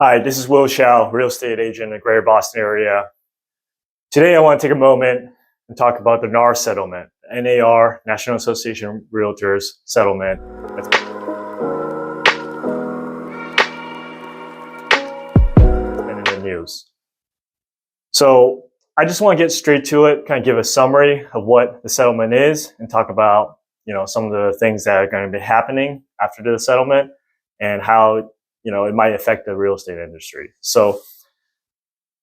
Hi, this is Will Shao, real estate agent in the greater Boston area. Today I want to take a moment and talk about the NAR settlement, NAR, National Association of Realtors settlement. That's been in the news. So I just want to get straight to it, kind of give a summary of what the settlement is and talk about, some of the things that are going to be happening after the settlement and how, it might affect the real estate industry. So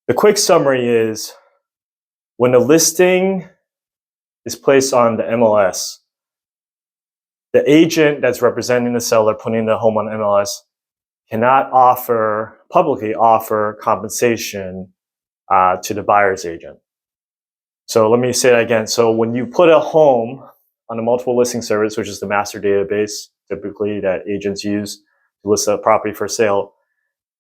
the quick summary is when the listing is placed on the MLS, the agent that's representing the seller putting the home on MLS cannot publicly offer compensation to the buyer's agent. So let me say that again. So when you put a home on a multiple listing service, which is the master database typically that agents use to list a property for sale,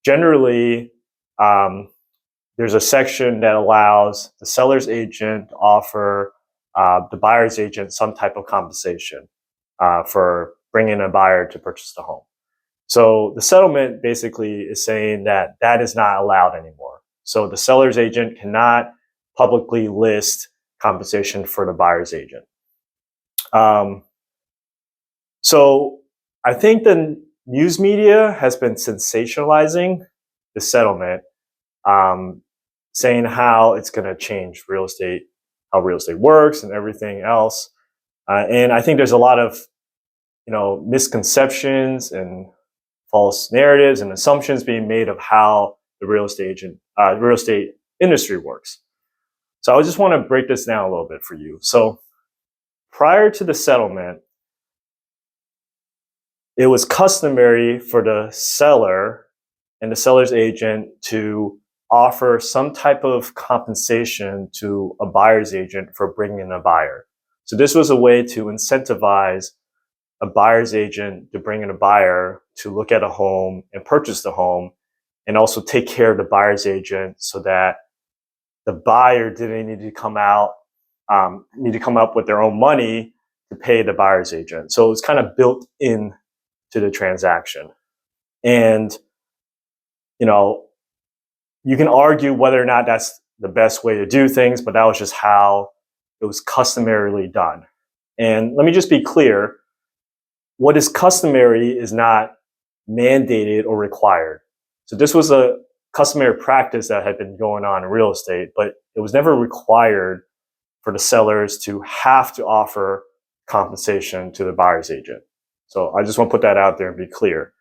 generally there's a section that allows the seller's agent to offer the buyer's agent some type of compensation for bringing a buyer to purchase the home. So the settlement basically is saying that that is not allowed anymore. So the seller's agent cannot publicly list compensation for the buyer's agent. So I think the news media has been sensationalizing the settlement, saying how it's going to change real estate, how real estate works and everything else. And I think there's a lot of, misconceptions and false narratives and assumptions being made of how the real estate industry works. So I just want to break this down a little bit for you. So prior to the settlement, it was customary for the seller and the seller's agent to offer some type of compensation to a buyer's agent for bringing in a buyer. So this was a way to incentivize a buyer's agent to bring in a buyer to look at a home and purchase the home, and also take care of the buyer's agent so that the buyer didn't need to come up with their own money to pay the buyer's agent. So it was kind of built in to the transaction. And, you can argue whether or not that's the best way to do things, but that was just how it was customarily done. And let me just be clear, what is customary is not mandated or required. So this was a customary practice that had been going on in real estate, but it was never required for the sellers to have to offer compensation to the buyer's agent. So I just want to put that out there and be clear.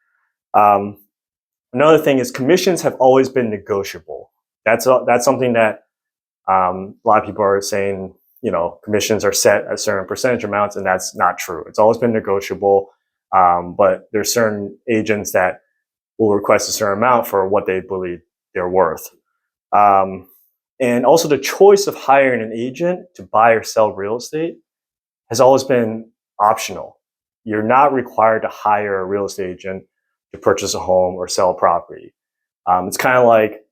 Another thing is commissions have always been negotiable. That's something that a lot of people are saying, commissions are set at certain percentage amounts, and that's not true. It's always been negotiable, but there's certain agents that will request a certain amount for what they believe they're worth. And also the choice of hiring an agent to buy or sell real estate has always been optional. You're not required to hire a real estate agent to purchase a home or sell a property. It's kind of like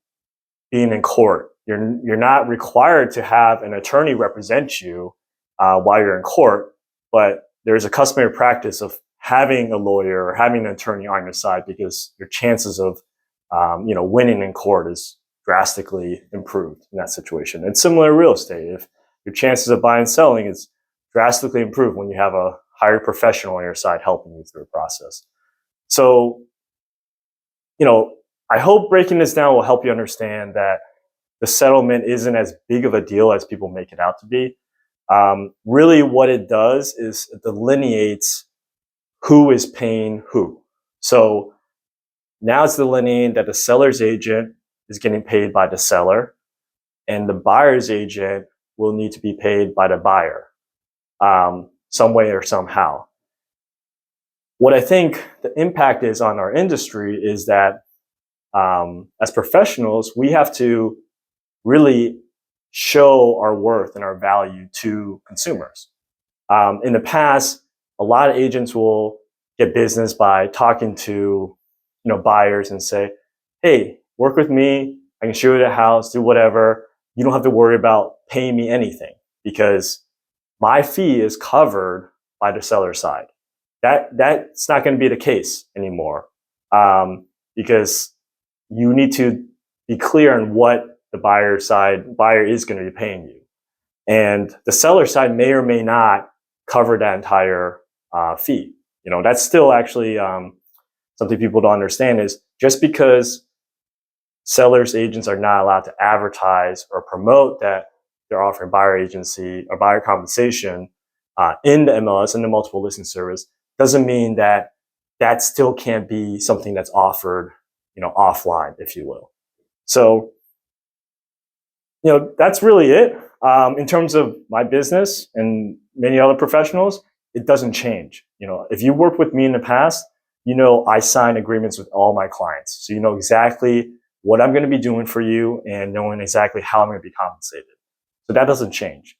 being in court. You're not required to have an attorney represent you while you're in court, but there's a customary practice of having a lawyer or having an attorney on your side because your chances of winning in court is drastically improved in that situation. It's similar to real estate. If your chances of buying and selling is drastically improved when you have a hired professional on your side helping you through the process. So, I hope breaking this down will help you understand that the settlement isn't as big of a deal as people make it out to be. Really what it does is it delineates who is paying who. So now it's delineating that the seller's agent is getting paid by the seller and the buyer's agent will need to be paid by the buyer, some way or somehow. What I think the impact is on our industry is that as professionals, we have to really show our worth and our value to consumers. In the past, a lot of agents will get business by talking to buyers and say, hey, work with me. I can show you the house, do whatever. You don't have to worry about paying me anything because my fee is covered by the seller side. That's not going to be the case anymore because you need to be clear on what the buyer is going to be paying you. And the seller side may or may not cover that entire fee. You know, that's still actually something people don't understand is just because sellers agents are not allowed to advertise or promote that they're offering buyer agency or buyer compensation in the MLS, in the multiple listing service, doesn't mean that that still can't be something that's offered, you know, offline, if you will. So, you know, that's really it. In terms of my business and many other professionals, it doesn't change. You know, if you worked with me in the past, you know, I sign agreements with all my clients. So you know exactly what I'm going to be doing for you and knowing exactly how I'm going to be compensated. So that doesn't change.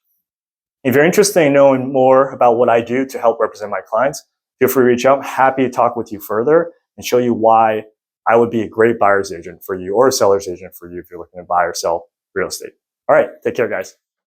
If you're interested in knowing more about what I do to help represent my clients, feel free to reach out. I'm happy to talk with you further and show you why I would be a great buyer's agent for you or a seller's agent for you if you're looking to buy or sell real estate. All right, take care, guys.